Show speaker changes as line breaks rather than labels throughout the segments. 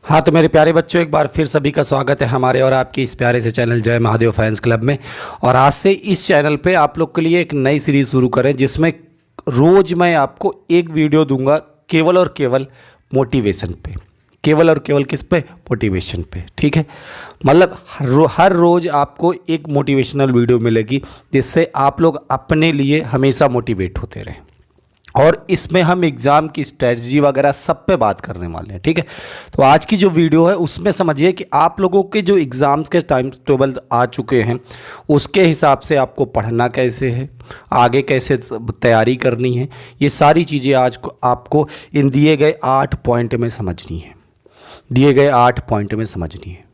हाँ तो मेरे प्यारे बच्चों, एक बार फिर सभी का स्वागत है हमारे और आपके इस प्यारे से चैनल जय महादेव फैंस क्लब में। और आज से इस चैनल पे आप लोग के लिए एक नई सीरीज़ शुरू करें जिसमें रोज़ मैं आपको एक वीडियो दूंगा केवल और केवल मोटिवेशन पे। केवल और केवल किस पे? मोटिवेशन पे। ठीक है, मतलब हर रोज़ आपको एक मोटिवेशनल वीडियो मिलेगी जिससे आप लोग अपने लिए हमेशा मोटिवेट होते रहें। और इसमें हम एग्ज़ाम की स्ट्रेटजी वगैरह सब पे बात करने वाले हैं। ठीक है, तो आज की जो वीडियो है उसमें समझिए कि आप लोगों के जो एग्ज़ाम्स के टाइम टेबल आ चुके हैं उसके हिसाब से आपको पढ़ना कैसे है, आगे कैसे तैयारी करनी है, ये सारी चीज़ें आज को आपको इन दिए गए 8 पॉइंट में समझनी है। दिए गए 8 पॉइंट में समझनी है।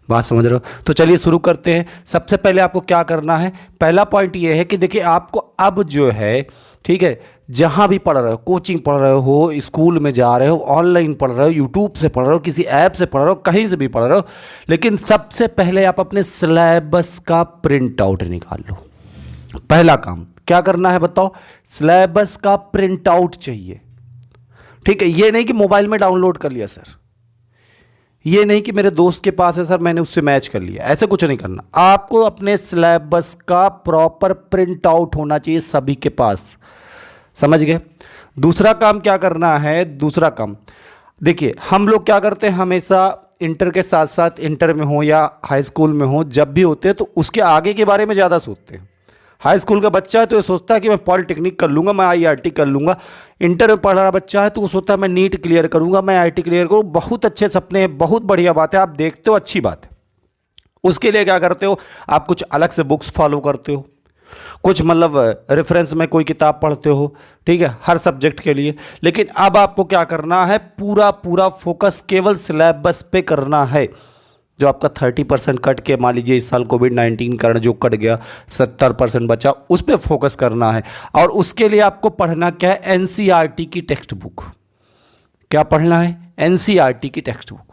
बात समझ रहे हो? तो चलिए शुरू करते हैं। सबसे पहले आपको क्या करना है, पहला पॉइंट ये है कि देखिए आपको अब जो है, ठीक है, जहाँ भी पढ़ रहे हो, कोचिंग पढ़ रहे हो, स्कूल में जा रहे हो, ऑनलाइन पढ़ रहे हो, यूट्यूब से पढ़ रहे हो, किसी ऐप से पढ़ रहे हो, कहीं से भी पढ़ रहे हो, लेकिन सबसे पहले आप अपने सिलेबस का प्रिंट आउट निकाल लो। पहला काम क्या करना है बताओ? सिलेबस का प्रिंट आउट चाहिए। ठीक है, ये नहीं कि मोबाइल में डाउनलोड कर लिया सर, ये नहीं कि मेरे दोस्त के पास है सर मैंने उससे मैच कर लिया, ऐसा कुछ नहीं करना। आपको अपने सिलेबस का प्रॉपर प्रिंट आउट होना चाहिए सभी के पास। समझ गए? दूसरा काम क्या करना है? दूसरा काम देखिए, हम लोग क्या करते हैं हमेशा इंटर के साथ साथ, इंटर में हो या हाई स्कूल में हो, जब भी होते हैं तो उसके आगे के बारे में ज़्यादा सोचते हैं। हाई स्कूल का बच्चा है तो ये सोचता है कि मैं पॉलिटेक्निक कर लूँगा, मैं आईआईटी कर लूँगा। इंटर में पढ़ रहा बच्चा है तो वो सोचता है मैं नीट क्लियर करूँगा, मैं आईआईटी क्लियर करूँ। बहुत अच्छे सपने हैं, बहुत बढ़िया बात है, आप देखते हो, अच्छी बात है। उसके लिए क्या करते हो आप? कुछ अलग से बुक्स फॉलो करते हो, कुछ मतलब रेफरेंस में कोई किताब पढ़ते हो, ठीक है, हर सब्जेक्ट के लिए। लेकिन अब आपको क्या करना है? पूरा फोकस केवल सिलेबस पे करना है। जो आपका 30% कट के, मान लीजिए इस साल कोविड-19 कारण जो कट गया, 70% बचा, उस पर फोकस करना है। और उसके लिए आपको पढ़ना क्या है? एनसीईआरटी की टेक्स्ट बुक। क्या पढ़ना है? एनसीईआरटी की टेक्स्ट बुक।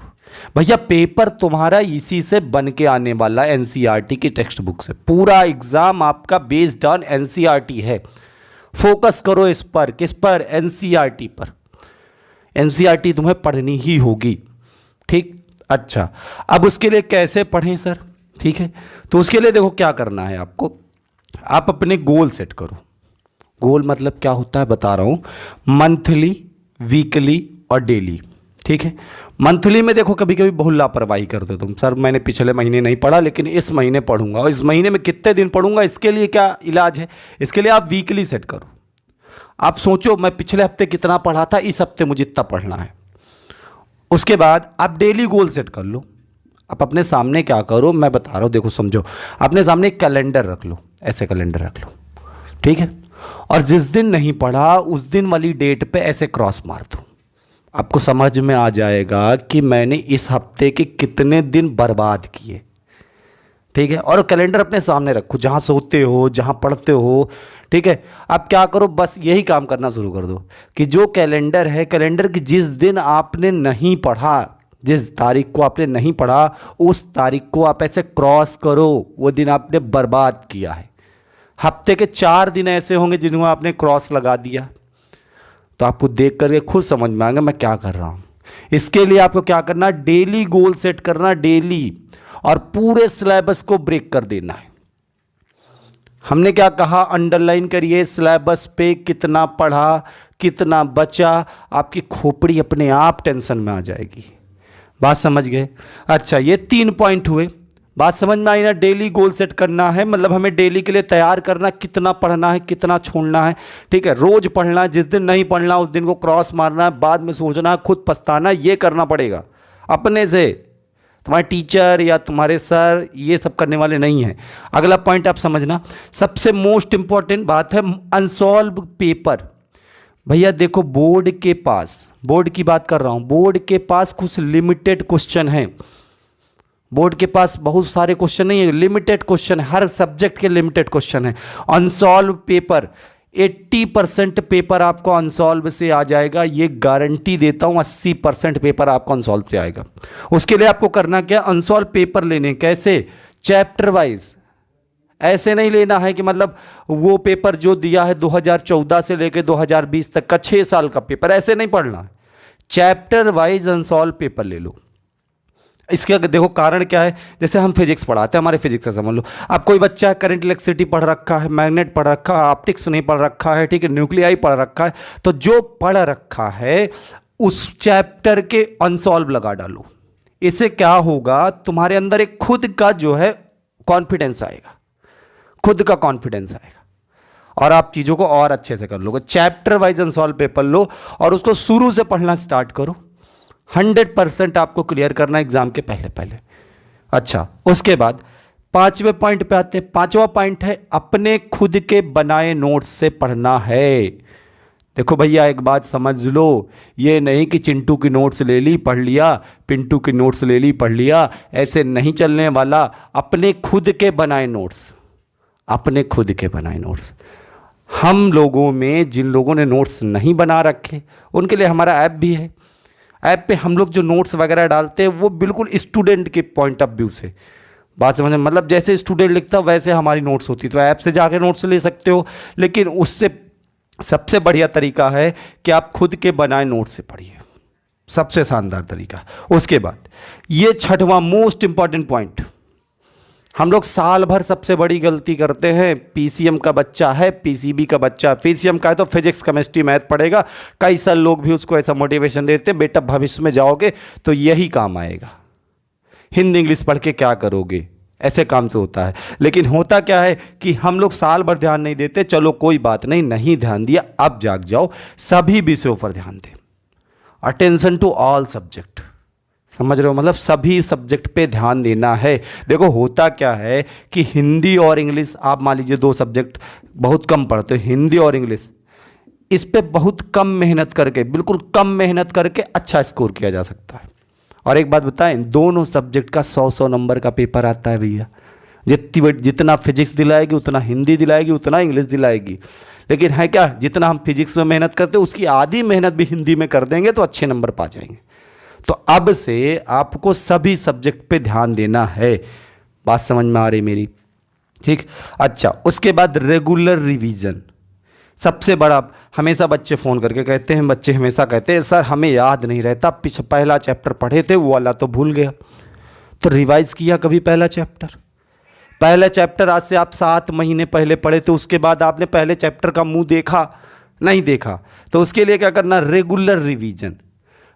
भैया पेपर तुम्हारा इसी से बन के आने वाला है, एनसीईआरटी की टेक्स्ट बुक से। पूरा एग्जाम आपका बेस्ड ऑन एनसीईआरटी है। फोकस करो इस पर। किस पर? एनसीईआरटी पर। एनसीईआरटी तुम्हें पढ़नी ही होगी। ठीक, अच्छा, अब उसके लिए कैसे पढ़ें सर? ठीक है, तो उसके लिए देखो क्या करना है आपको, आप अपने गोल सेट करो। गोल मतलब क्या होता है बता रहा हूँ, मंथली, वीकली और डेली। ठीक है, मंथली में देखो कभी कभी बहुत लापरवाही कर दो तुम, सर मैंने पिछले महीने नहीं पढ़ा लेकिन इस महीने पढ़ूंगा, और इस महीने में कितने दिन पढ़ूंगा, इसके लिए क्या इलाज है? इसके लिए आप वीकली सेट करो। आप सोचो मैं पिछले हफ्ते कितना पढ़ा था, इस हफ्ते मुझे इतना पढ़ना है। उसके बाद आप डेली गोल सेट कर लो। आप अपने सामने क्या करो, मैं बता रहा हूँ, देखो समझो, अपने सामने एक कैलेंडर रख लो, ऐसे कैलेंडर रख लो, ठीक है, और जिस दिन नहीं पढ़ा उस दिन वाली डेट पे ऐसे क्रॉस मार दो। आपको समझ में आ जाएगा कि मैंने इस हफ्ते के कितने दिन बर्बाद किए। ठीक है, और कैलेंडर अपने सामने रखो, जहाँ सोते हो, जहाँ पढ़ते हो। ठीक है, आप क्या करो, बस यही काम करना शुरू कर दो कि जो कैलेंडर है, कैलेंडर की जिस दिन आपने नहीं पढ़ा, जिस तारीख को आपने नहीं पढ़ा, उस तारीख को आप ऐसे क्रॉस करो, वो दिन आपने बर्बाद किया है। हफ्ते के 4 दिन ऐसे होंगे जिन्हें आपने क्रॉस लगा दिया, तो आपको देख करके खुद समझ में आएगा मैं क्या कर रहा हूँ। इसके लिए आपको क्या करना? डेली गोल सेट करना, डेली, और पूरे सिलेबस को ब्रेक कर देना है। हमने क्या कहा? अंडरलाइन करिए, सिलेबस पे कितना पढ़ा, कितना बचा, आपकी खोपड़ी अपने आप टेंशन में आ जाएगी। बात समझ गए? अच्छा, ये 3 पॉइंट हुए। बात समझ में आई ना? डेली गोल सेट करना है, मतलब हमें डेली के लिए तैयार करना, कितना पढ़ना है, कितना छोड़ना है। ठीक है, रोज पढ़ना है, जिस दिन नहीं पढ़ना उस दिन को क्रॉस मारना है, बाद में सोचना है, खुद पछताना, ये करना पड़ेगा अपने से। तुम्हारे टीचर या तुम्हारे सर ये सब करने वाले नहीं हैं। अगला पॉइंट आप समझना, सबसे मोस्ट इंपॉर्टेंट बात है अनसॉल्व पेपर। भैया देखो, बोर्ड के पास, बोर्ड की बात कर रहा हूँ, बोर्ड के पास कुछ लिमिटेड क्वेश्चन हैं। बोर्ड के पास बहुत सारे क्वेश्चन नहीं है, लिमिटेड क्वेश्चन है, हर सब्जेक्ट के लिमिटेड क्वेश्चन है। अनसॉल्व पेपर, 80% पेपर आपको अनसॉल्व से आ जाएगा, ये गारंटी देता हूँ। 80% पेपर आपको अनसॉल्व से आएगा। उसके लिए आपको करना क्या? अनसॉल्व पेपर लेने। कैसे? Chapter wise. ऐसे नहीं लेना है कि मतलब वो पेपर जो दिया है 2014 से लेकर 2020 तक का 6 साल का पेपर, ऐसे नहीं पढ़ना है। चैप्टर वाइज अनसॉल्व पेपर ले लो। इसके अगर देखो कारण क्या है, जैसे हम फिजिक्स पढ़ाते हैं, हमारे फिजिक्स से समझ लो, अब कोई बच्चा करंट इलेक्ट्रिसिटी पढ़ रखा है, मैग्नेट पढ़ रखा है, ऑप्टिक्स नहीं पढ़ रखा है, ठीक है, न्यूक्लियाई पढ़ रखा है, तो जो पढ़ रखा है उस चैप्टर के अनसॉल्व लगा डालो। इससे क्या होगा, तुम्हारे अंदर एक खुद का जो है कॉन्फिडेंस आएगा, खुद का कॉन्फिडेंस आएगा और आप चीज़ों को और अच्छे से कर लोगे। चैप्टर वाइज अनसॉल्व पेपर लो और उसको शुरू से पढ़ना स्टार्ट करो। 100% आपको क्लियर करना एग्जाम के पहले पहले। अच्छा, उसके बाद 5वें पॉइंट पे आते हैं। 5वां पॉइंट है अपने खुद के बनाए नोट्स से पढ़ना है। देखो भैया एक बात समझ लो, ये नहीं कि चिंटू की नोट्स ले ली पढ़ लिया, पिंटू की नोट्स ले ली पढ़ लिया, ऐसे नहीं चलने वाला। अपने खुद के बनाए नोट्स, अपने खुद के बनाए नोट्स। हम लोगों में जिन लोगों ने नोट्स नहीं बना रखे उनके लिए हमारा ऐप भी है। ऐप पे हम लोग जो नोट्स वगैरह डालते हैं वो बिल्कुल स्टूडेंट के पॉइंट ऑफ व्यू से, बात समझ, मतलब जैसे स्टूडेंट लिखता वैसे हमारी नोट्स होती। तो ऐप से जाके नोट्स ले सकते हो, लेकिन उससे सबसे बढ़िया तरीका है कि आप खुद के बनाए नोट्स से पढ़िए, सबसे शानदार तरीका। उसके बाद ये 6वां मोस्ट इंपॉर्टेंट पॉइंट, हम लोग साल भर सबसे बड़ी गलती करते हैं। पीसीएम का बच्चा है, पीसीबी का बच्चा, पीसीएम का है तो फिजिक्स केमिस्ट्री मैथ पढ़ेगा। कई सारे लोग भी उसको ऐसा मोटिवेशन देते हैं, बेटा भविष्य में जाओगे तो यही काम आएगा, हिंदी इंग्लिश पढ़ के क्या करोगे, ऐसे काम से होता है। लेकिन होता क्या है कि हम लोग साल भर ध्यान नहीं देते, चलो कोई बात नहीं, नहीं ध्यान दिया, अब जाग जाओ, सभी विषयों पर ध्यान दें, अटेंशन टू ऑल सब्जेक्ट, समझ रहे हो, मतलब सभी सब्जेक्ट पे ध्यान देना है। देखो होता क्या है कि हिंदी और इंग्लिश, आप मान लीजिए 2 सब्जेक्ट बहुत कम पढ़ते हो, हिंदी और इंग्लिश, इस पे बहुत कम मेहनत करके, बिल्कुल कम मेहनत करके अच्छा स्कोर किया जा सकता है। और एक बात बताएं, दोनों सब्जेक्ट का 100 नंबर का पेपर आता है भैया। जितना फिजिक्स दिलाएगी उतना हिंदी दिलाएगी, उतना इंग्लिश दिलाएगी। लेकिन है क्या, जितना हम फिजिक्स में मेहनत करते हैं उसकी आधी मेहनत भी हिंदी में कर देंगे तो अच्छे नंबर पा जाएंगे। तो अब से आपको सभी सब्जेक्ट पे ध्यान देना है। बात समझ में आ रही मेरी, ठीक। अच्छा, उसके बाद रेगुलर रिवीजन सबसे बड़ा। हमेशा बच्चे फ़ोन करके कहते हैं, बच्चे हमेशा कहते हैं सर हमें याद नहीं रहता, पहला चैप्टर पढ़े थे वो वाला तो भूल गया। तो रिवाइज किया कभी पहला चैप्टर? पहला चैप्टर आज से आप 7 महीने पहले पढ़े थे, उसके बाद आपने पहले चैप्टर का मुंह देखा नहीं देखा? तो उसके लिए क्या करना, रेगुलर रिवीजन।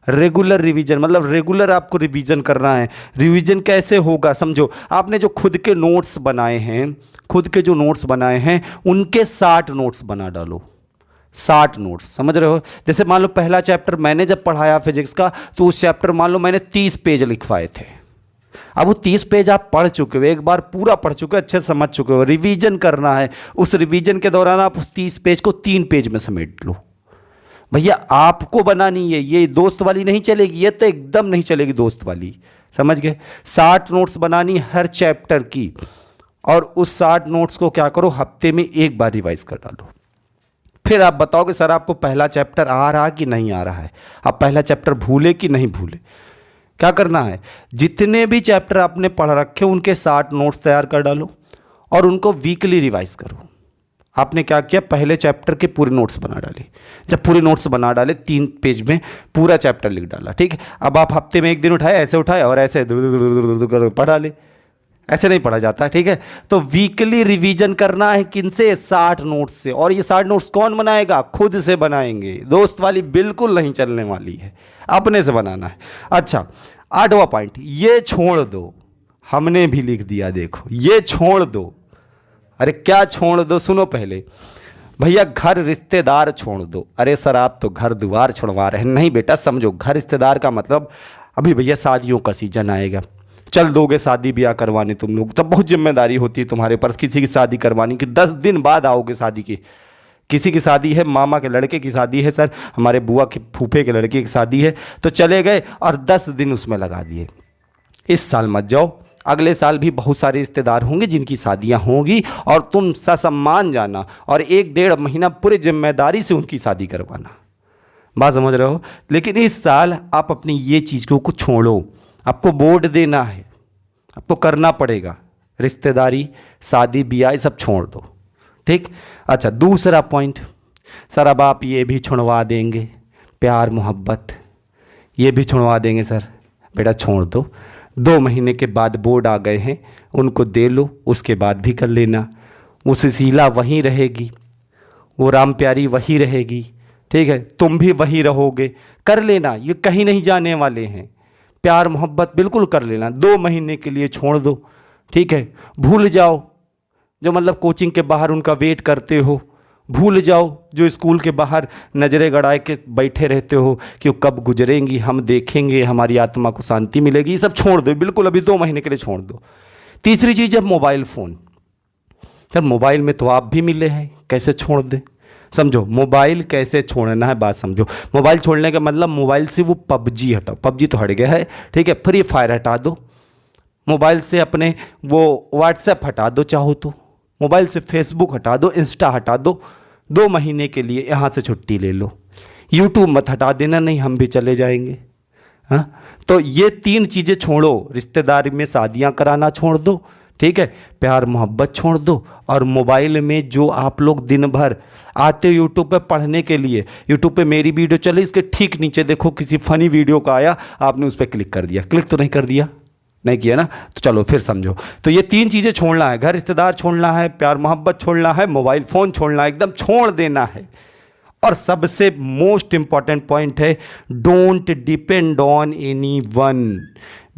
रेगुलर रिवीजन मतलब रेगुलर आपको रिवीजन करना है। रिवीजन कैसे होगा समझो, आपने जो खुद के नोट्स बनाए हैं, खुद के जो नोट्स बनाए हैं उनके 60 नोट्स बना डालो। 60 नोट्स, समझ रहे हो। जैसे मान लो पहला चैप्टर मैंने जब पढ़ाया फिजिक्स का, तो उस चैप्टर मान लो मैंने 30 पेज लिखवाए थे। अब वो 30 पेज आप पढ़ चुके हो, एक बार पूरा पढ़ चुके हो, अच्छे से समझ चुके हो, रिवीजन करना है। उस रिवीजन के दौरान आप उस 30 पेज को 3 पेज में समेट लो। भैया आपको बनानी है, ये दोस्त वाली नहीं चलेगी, ये तो एकदम नहीं चलेगी दोस्त वाली, समझ गए। 60 नोट्स बनानी हर चैप्टर की, और उस 60 नोट्स को क्या करो, हफ्ते में एक बार रिवाइज कर डालो। फिर आप बताओगे सर आपको पहला चैप्टर आ रहा कि नहीं आ रहा है, आप पहला चैप्टर भूले कि नहीं भूले। क्या करना है, जितने भी चैप्टर आपने पढ़ रखे उनके 60 नोट्स तैयार कर डालो और उनको वीकली रिवाइज करो। आपने क्या किया, पहले चैप्टर के पूरे नोट्स बना डाले। जब पूरे नोट्स बना डाले 3 पेज में पूरा चैप्टर लिख डाला, ठीक है। अब आप हफ्ते में एक दिन उठाए, ऐसे उठाए और ऐसे पढ़ा ले, ऐसे नहीं पढ़ा जाता, ठीक है। तो वीकली रिवीजन करना है किनसे, 60 नोट्स से। और ये 60 नोट्स कौन बनाएगा, खुद से बनाएंगे, दोस्त वाली बिल्कुल नहीं चलने वाली है, अपने से बनाना है। अच्छा, 8वां पॉइंट, ये छोड़ दो, हमने भी लिख दिया, देखो ये छोड़ दो। अरे क्या छोड़ दो, सुनो पहले भैया, घर रिश्तेदार छोड़ दो। अरे सर आप तो घर द्वार छोड़वा रहे हैं। नहीं बेटा समझो, घर रिश्तेदार का मतलब अभी भैया शादियों का सीजन आएगा, चल दोगे शादी ब्याह करवाने तुम लोग, तब बहुत जिम्मेदारी होती है तुम्हारे पास किसी की शादी करवानी की। 10 दिन बाद आओगे शादी की, किसी की शादी है, मामा के लड़के की शादी है, सर हमारे बुआ के फूफे के लड़के की शादी है, तो चले गए और 10 दिन उसमें लगा दिए। इस साल मत जाओ, अगले साल भी बहुत सारे रिश्तेदार होंगे जिनकी शादियां होंगी, और तुम ससम्मान जाना और 1-1.5 महीना पूरे जिम्मेदारी से उनकी शादी करवाना। बात समझ रहे हो। लेकिन इस साल आप अपनी ये चीज़ को छोड़ो, आपको बोर्ड देना है, आपको करना पड़ेगा। रिश्तेदारी, शादी ब्याह सब छोड़ दो, ठीक। अच्छा, दूसरा पॉइंट, सर अब आप ये भी छुड़वा देंगे, प्यार मोहब्बत ये भी छुड़वा देंगे सर। बेटा छोड़ दो, 2 महीने के बाद बोर्ड आ गए हैं, उनको दे लो, उसके बाद भी कर लेना। वो सुशीला वहीं रहेगी, वो राम प्यारी वहीं रहेगी, ठीक है, तुम भी वहीं रहोगे, कर लेना, ये कहीं नहीं जाने वाले हैं। प्यार मोहब्बत बिल्कुल कर लेना, 2 महीने के लिए छोड़ दो, ठीक है। भूल जाओ जो मतलब कोचिंग के बाहर उनका वेट करते हो, भूल जाओ जो स्कूल के बाहर नज़रें गड़ाए के बैठे रहते हो कि वो कब गुजरेंगी, हम देखेंगे, हमारी आत्मा को शांति मिलेगी, ये सब छोड़ दो बिल्कुल, अभी 2 महीने के लिए छोड़ दो। तीसरी चीज़ है मोबाइल फ़ोन। सर मोबाइल में तो आप भी मिले हैं, कैसे छोड़ दें? समझो मोबाइल कैसे छोड़ना है, बात समझो। मोबाइल छोड़ने का मतलब मोबाइल से वो पबजी हटाओ, पबजी तो हट गया है, ठीक है, फ्री फायर हटा दो, मोबाइल से अपने वो व्हाट्सएप हटा दो, चाहो तो मोबाइल से फेसबुक हटा दो, इंस्टा हटा दो, 2 महीने के लिए यहाँ से छुट्टी ले लो। यूट्यूब मत हटा देना, नहीं हम भी चले जाएंगे। हाँ, तो ये 3 चीज़ें छोड़ो, रिश्तेदारी में शादियाँ कराना छोड़ दो, ठीक है, प्यार मोहब्बत छोड़ दो, और मोबाइल में जो आप लोग दिन भर आते हो यूट्यूब पे पढ़ने के लिए, यूट्यूब पे मेरी वीडियो चले, इसके ठीक नीचे देखो किसी फ़नी वीडियो का आया, आपने उस पर क्लिक कर दिया, क्लिक तो नहीं कर दिया, नहीं किया ना, तो चलो फिर समझो। तो ये 3 चीज़ें छोड़ना है, घर रिश्तेदार छोड़ना है, प्यार मोहब्बत छोड़ना है, मोबाइल फ़ोन छोड़ना है, एकदम छोड़ देना है। और सबसे मोस्ट इम्पॉर्टेंट पॉइंट है, don't depend on any one.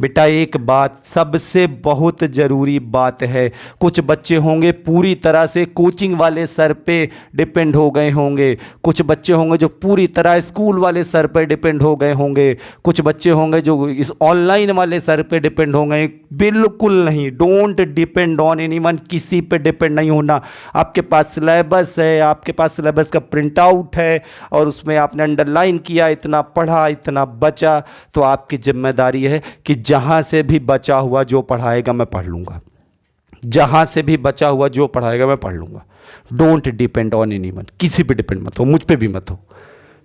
बेटा एक बात सबसे बहुत ज़रूरी बात है, कुछ बच्चे होंगे पूरी तरह से कोचिंग वाले सर पे डिपेंड हो गए होंगे, कुछ बच्चे होंगे जो पूरी तरह स्कूल वाले सर पे डिपेंड हो गए होंगे, कुछ बच्चे होंगे जो इस ऑनलाइन वाले सर पे डिपेंड हो गए। बिल्कुल नहीं, डोंट डिपेंड ऑन एनीवन, किसी पे डिपेंड नहीं होना। आपके पास सिलेबस है, आपके पास सिलेबस का प्रिंट आउट है और उसमें आपने अंडरलाइन किया, इतना पढ़ा इतना बचा, तो आपकी जिम्मेदारी है कि जहाँ से भी बचा हुआ जो पढ़ाएगा मैं पढ़ लूँगा, जहाँ से भी बचा हुआ जो पढ़ाएगा मैं पढ़ लूँगा। डोंट डिपेंड ऑन एनीवन, किसी पे डिपेंड मत हो, मुझ पे भी मत हो,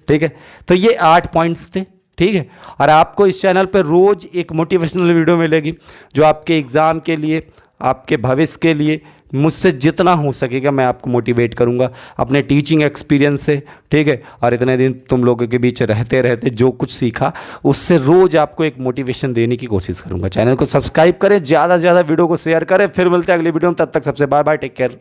ठीक है। तो ये 8 पॉइंट्स थे, ठीक है। और आपको इस चैनल पे रोज़ एक मोटिवेशनल वीडियो मिलेगी जो आपके एग्ज़ाम के लिए, आपके भविष्य के लिए मुझसे जितना हो सकेगा मैं आपको मोटिवेट करूंगा अपने टीचिंग एक्सपीरियंस से, ठीक है। और इतने दिन तुम लोगों के बीच रहते रहते जो कुछ सीखा उससे रोज़ आपको एक मोटिवेशन देने की कोशिश करूंगा। चैनल को सब्सक्राइब करें, ज़्यादा से ज़्यादा वीडियो को शेयर करें। फिर मिलते हैं अगली वीडियो में, तब तक सबसे बाय बाय, टेक केयर।